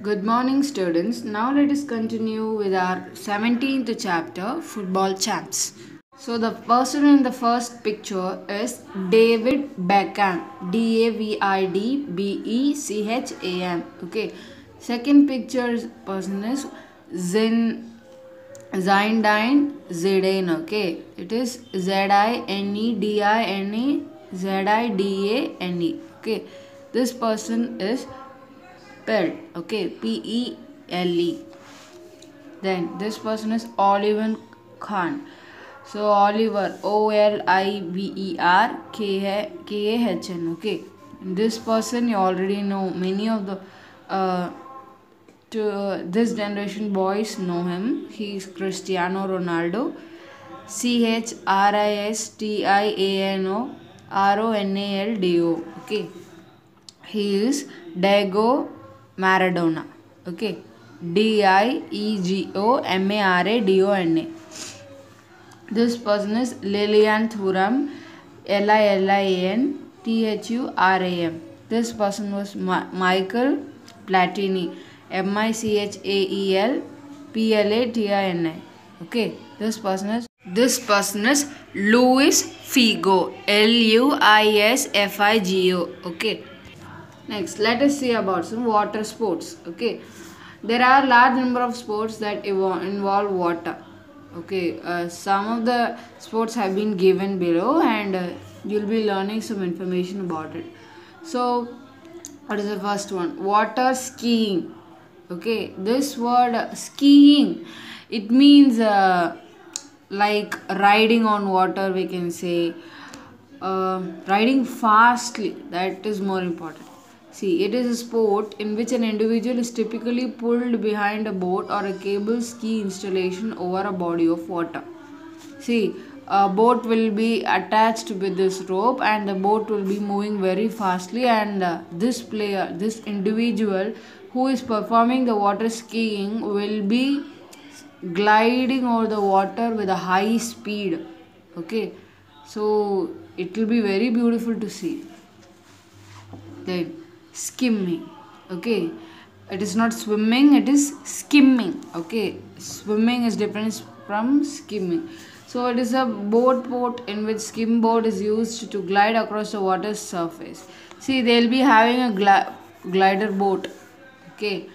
Good morning, students. Now let us continue with our 17th chapter, Football Champs. So, the person in the first picture is David Beckham, Davidbecham. Okay. Second picture person is Zinedine Zidane. Okay. It is Zidane. Okay. This person is Pele, okay, Pele. Then this person is Oliver Kahn. So Oliver, Oliver Kahn, okay. And this person you already know. Many of the this generation boys know him. He is Cristiano Ronaldo. Cristiano Ronaldo. Okay. He is Diego Maradona. Okay. Diegomaradona. This person is Lilian Thuram. Lilanthuram. This person was Michael Platini. Michael Platini. Okay. This person is Luis Figo. Luisfigo. Okay. Next, let us see about some water sports. Okay, there are large number of sports that involve water. Okay, some of the sports have been given below, and you'll be learning some information about it. So, what is the first one? Water skiing. Okay, this word skiing, it means like riding on water. We can say riding fastly. That is more important. See, it is a sport in which an individual is typically pulled behind a boat or a cable ski installation over a body of water. See, a boat will be attached with this rope and the boat will be moving very fastly, and this individual who is performing the water skiing will be gliding over the water with a high speed. Okay, so it will be very beautiful to see. Then skimming. Okay, it is not swimming, it is skimming. Okay, swimming is different from skimming. So it is a boat in which skim board is used to glide across the water surface. See, they will be having a glider boat. Okay,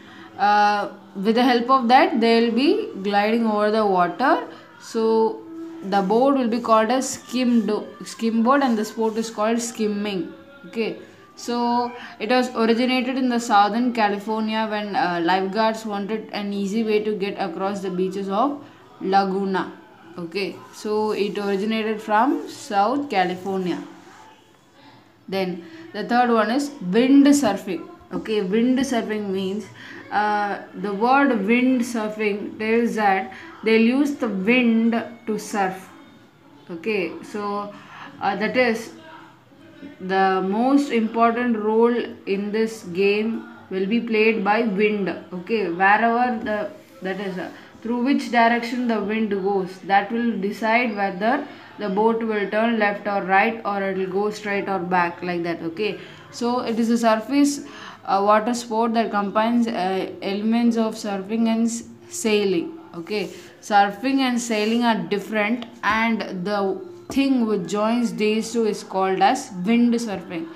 with the help of that they will be gliding over the water. So the board will be called as skim board, and the sport is called skimming. Okay, so it was originated in the Southern California when lifeguards wanted an easy way to get across the beaches of Laguna. Okay, so it originated from South California. Then the third one is wind surfing. Okay, wind surfing means the word wind surfing tells that they'll use the wind to surf. Okay, so that is the most important role in this game will be played by wind. Okay, wherever through which direction the wind goes, that will decide whether the boat will turn left or right, or it will go straight or back, like that. Okay, so it is a surface water sport that combines elements of surfing and sailing. Okay, surfing and sailing are different, and the thing which joins these two is called as wind surfing.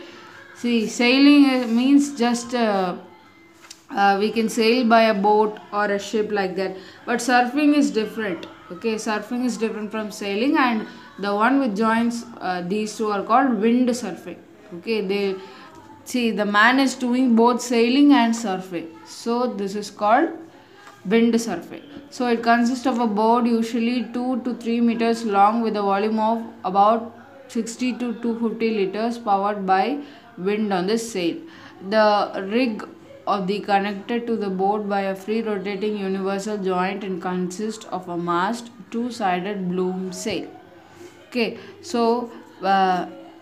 See, sailing means just we can sail by a boat or a ship, like that, but surfing is different. Okay, surfing is different from sailing, and the one which joins these two are called wind surfing. Okay, they see, the man is doing both sailing and surfing, so this is called wind surfing. So it consists of a board usually 2 to 3 meters long with a volume of about 60 to 250 liters, powered by wind on the sail. The rig of the connected to the board by a free rotating universal joint and consists of a mast, two-sided bloom sail. Okay, so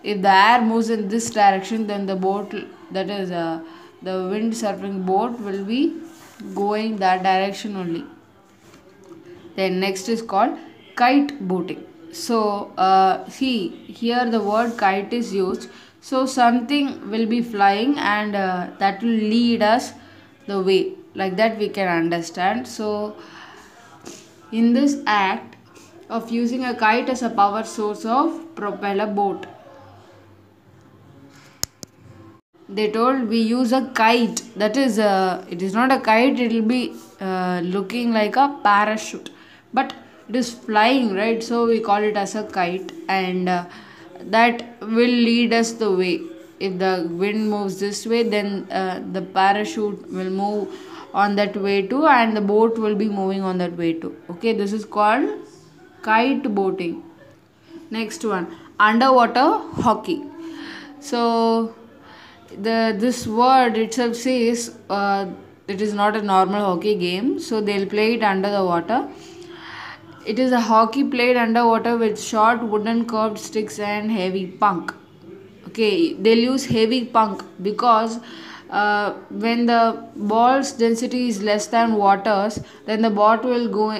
if the air moves in this direction, then the boat, that is the wind surfing boat, will be going that direction only. Then next is called kite boating. So see, here the word kite is used. So something will be flying, and that will lead us the way. like that we can understand. So in this act of using a kite as a power source of propeller boat, they told we use a kite, that is it is not a kite, it will be looking like a parachute, but it is flying, right? So we call it as a kite, and that will lead us the way. If the wind moves this way, then the parachute will move on that way too, and the boat will be moving on that way too. Okay, this is called kite boating. Next one, underwater hockey. So this word itself says it is not a normal hockey game, so they'll play it under the water. It is a hockey played underwater with short wooden curved sticks and heavy punk. Okay, they'll use heavy punk because when the ball's density is less than water's, then the ball will go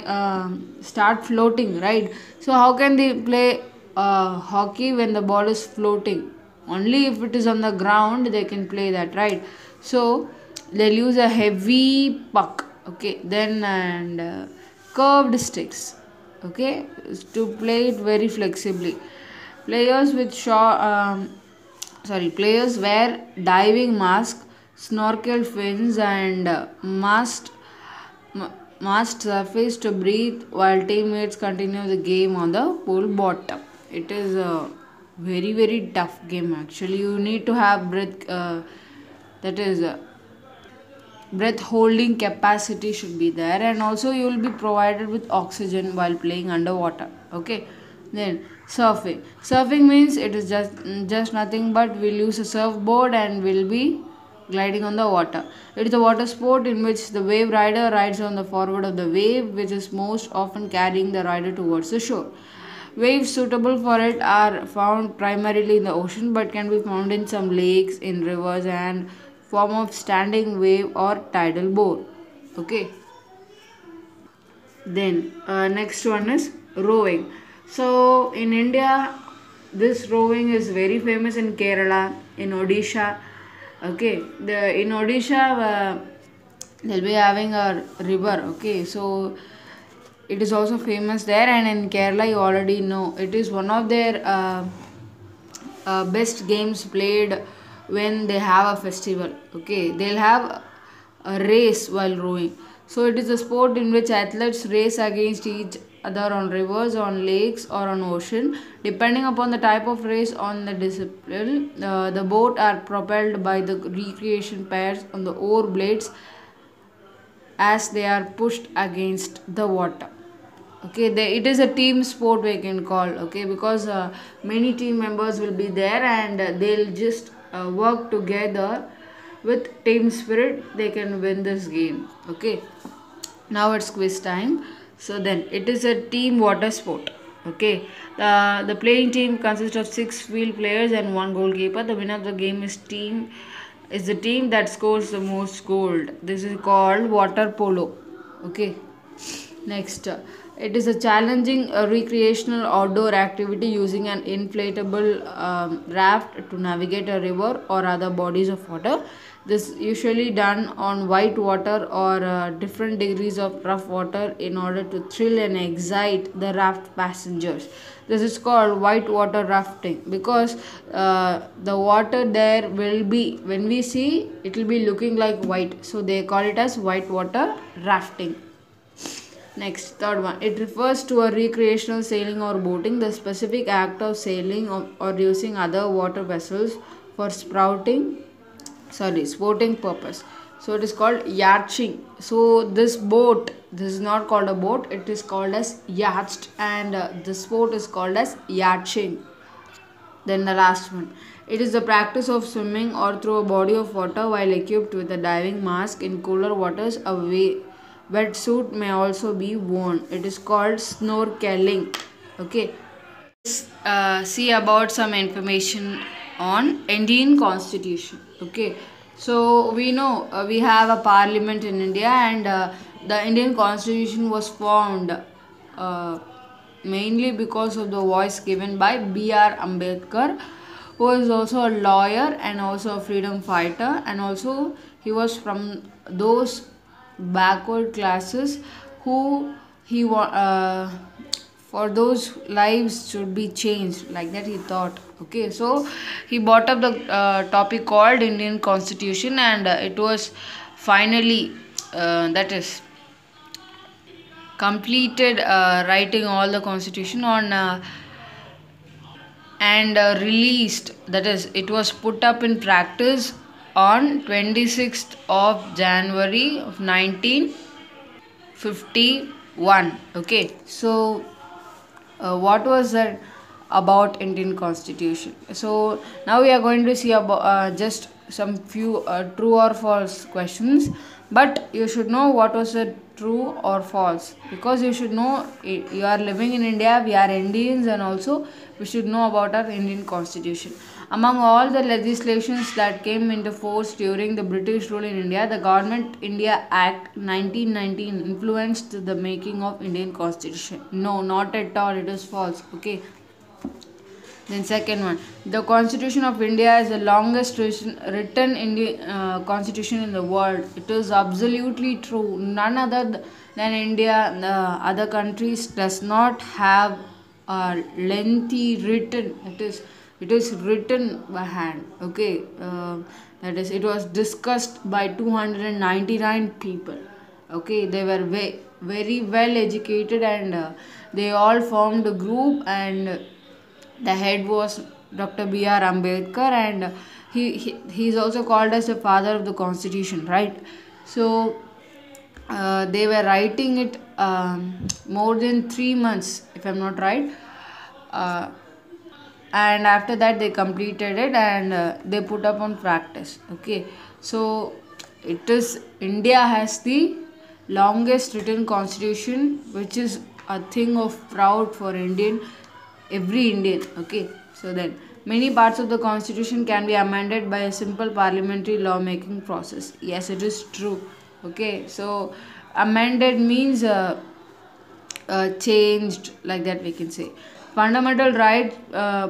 start floating, right? So how can they play hockey when the ball is floating? Only if it is on the ground they can play that, right? So they'll use a heavy puck, okay, then and curved sticks, okay, to play it very flexibly. Players with players wear diving mask, snorkel fins, and mast surface to breathe while teammates continue the game on the pool bottom. It is a very tough game actually. You need to have breath, that is breath holding capacity should be there, and also you will be provided with oxygen while playing underwater. Okay, then surfing means it is just nothing but we'll use a surfboard and we'll be gliding on the water. It is a water sport in which the wave rider rides on the forward of the wave, which is most often carrying the rider towards the shore. Waves suitable for it are found primarily in the ocean, but can be found in some lakes, in rivers, and form of standing wave or tidal bore. Okay. Then next one is rowing. So in India, this rowing is very famous in Kerala, in Odisha. Okay, in Odisha they'll be having a river. Okay, so it is also famous there, and in Kerala you already know it is one of their best games played when they have a festival. Okay, they'll have a race while rowing. So it is a sport in which athletes race against each other on rivers, on lakes, or on ocean. Depending upon the type of race on the discipline, the boat are propelled by the recreation pairs on the oar blades as they are pushed against the water. Okay, it is a team sport we can call, okay, because many team members will be there, and they'll just work together with team spirit. They can win this game. Okay, now it's quiz time. So then it is a team water sport. Okay, the playing team consists of 6 field players and 1 goalkeeper. The winner of the game is the team that scores the most gold. This is called water polo. Okay, next it is a challenging recreational outdoor activity using an inflatable raft to navigate a river or other bodies of water. This usually done on white water or different degrees of rough water in order to thrill and excite the raft passengers. This is called white water rafting because the water there will be, when we see, it will be looking like white. So they call it as white water rafting. Next, third one. It refers to a recreational sailing or boating, the specific act of sailing or using other water vessels for sporting purpose. So it is called yachting. So this is not called a boat, it is called as yacht, and the sport is called as yachting. Then the last one. It is the practice of swimming or through a body of water while equipped with a diving mask. In cooler waters, a wetsuit may also be worn. It is called snorkeling. Okay. See about some information on Indian Constitution. Okay. So we know we have a parliament in India, and the Indian Constitution was formed mainly because of the voice given by B.R. Ambedkar, who is also a lawyer and also a freedom fighter, and also he was from those backward classes who he for those lives should be changed, like that he thought. Okay, so he brought up the topic called Indian Constitution, and it was finally that is completed writing all the constitution on and released, that is it was put up in practice on 26th of January of 1951. Okay, so what was that about Indian Constitution? So now we are going to see about just some few true or false questions, but you should know what was the true or false, because you should know you are living in India, we are Indians, and also we should know about our Indian Constitution. Among all the legislations that came into force during the British rule in India, the Government India Act 1919 influenced the making of Indian Constitution. No, not at all. It is false. Okay. Then second one, the Constitution of India is the longest written constitution in the world. It is absolutely true. None other than India, the other countries does not have a lengthy written. It is written by hand. Okay, that is it was discussed by 299 people. Okay, they were very well educated, and they all formed a group, and the head was Dr. B.R. Ambedkar, and he is also called as the father of the constitution, right? So they were writing it more than 3 months, if I'm not right, and after that they completed it, and they put up on practice. Okay, so it is India has the longest written constitution, which is a thing of proud for every Indian. Okay, so then many parts of the constitution can be amended by a simple parliamentary lawmaking process. Yes, it is true. Okay, so amended means changed, like that we can say. Fundamental rights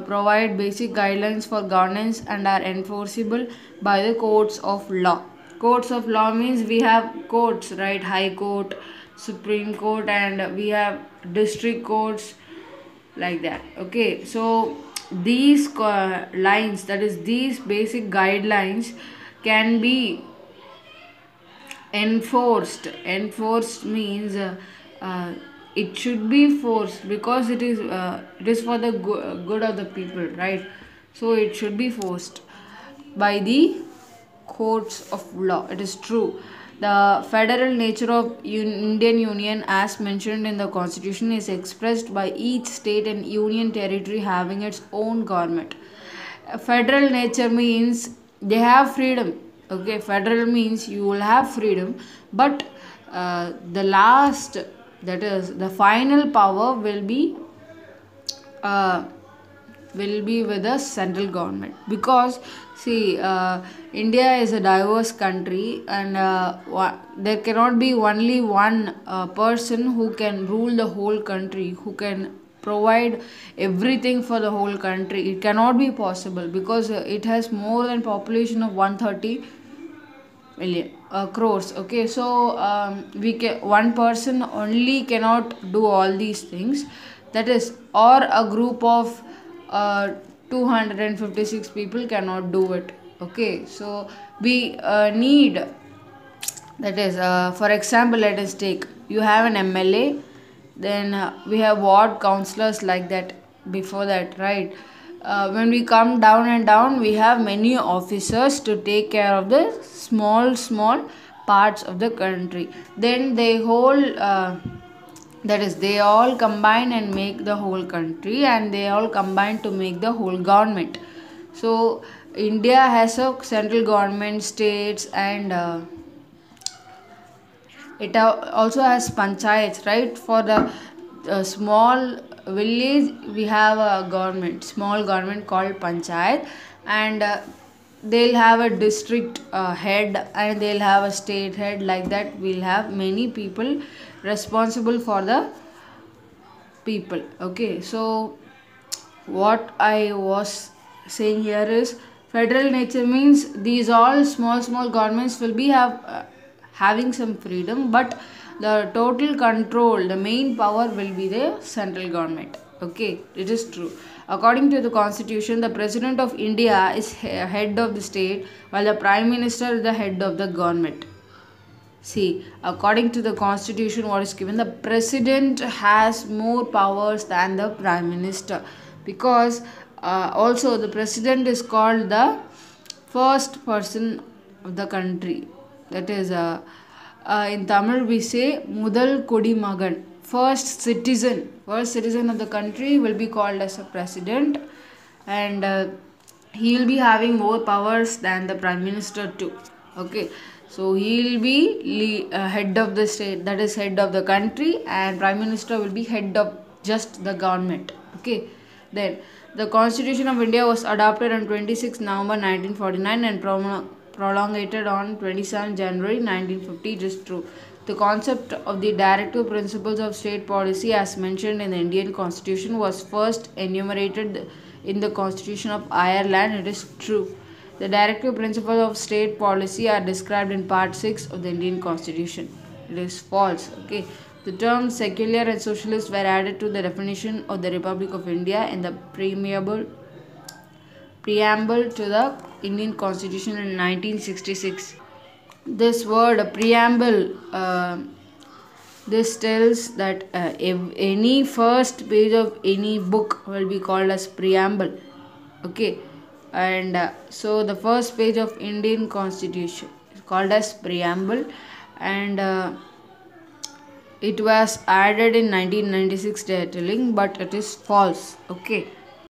provide basic guidelines for governance and are enforceable by the courts of law. Courts of law means we have courts, right? High Court, Supreme Court, and we have district courts, like that. Okay, so these lines, that is these basic guidelines, can be enforced means it should be forced, because it is for the good of the people, right? So it should be forced by the courts of law. It is true. The federal nature of Indian Union, as mentioned in the Constitution, is expressed by each state and union territory having its own government. Federal nature means they have freedom. Okay, federal means you will have freedom, but the last, that is the final power will be with the central government, because see, India is a diverse country, and there cannot be only one person who can rule the whole country, who can provide everything for the whole country. It cannot be possible, because it has more than population of 130 million crores. Okay, so one person only cannot do all these things, that is, or a group of 256 people cannot do it. Okay, so we need, that is for example, let us take, you have an MLA, then we have ward councillors, like that before that, right? When we come down and down, we have many officers to take care of the small parts of the country. Then they that is they all combine and make the whole country, and they all combine to make the whole government. So India has a central government, states, and it also has panchayats, right? For the small village, we have a small government called panchayat, and they'll have a district head, and they'll have a state head, like that. We'll have many people responsible for the people. Okay, so what I was saying here is, federal nature means these all small governments will be having some freedom, but the total control, the main power will be the central government. Okay, it is true. According to the constitution, the president of India is head of the state, while the prime minister is the head of the government. See, according to the constitution, what is given, the president has more powers than the prime minister, because also the president is called the first person of the country. That is, in Tamil we say Mudal Kodimagan, first citizen of the country will be called as a president, and he will be having more powers than the prime minister too. Okay, so he will be head of the state, that is head of the country, and prime minister will be head of just the government. Okay, then the constitution of India was adopted on 26 November 1949 and prolongated on 27 January 1950. It is true. The concept of the directive principles of state policy, as mentioned in the Indian Constitution, was first enumerated in the Constitution of Ireland. It is true. The directive principles of state policy are described in Part 6 of the Indian Constitution. It is false. Okay. The terms secular and socialist were added to the definition of the Republic of India in the preamble to the Indian Constitution in 1966. This word preamble, this tells that any first page of any book will be called as preamble. Okay, and so the first page of Indian Constitution is called as preamble, and it was added in 1996 detailing, but it is false. Okay.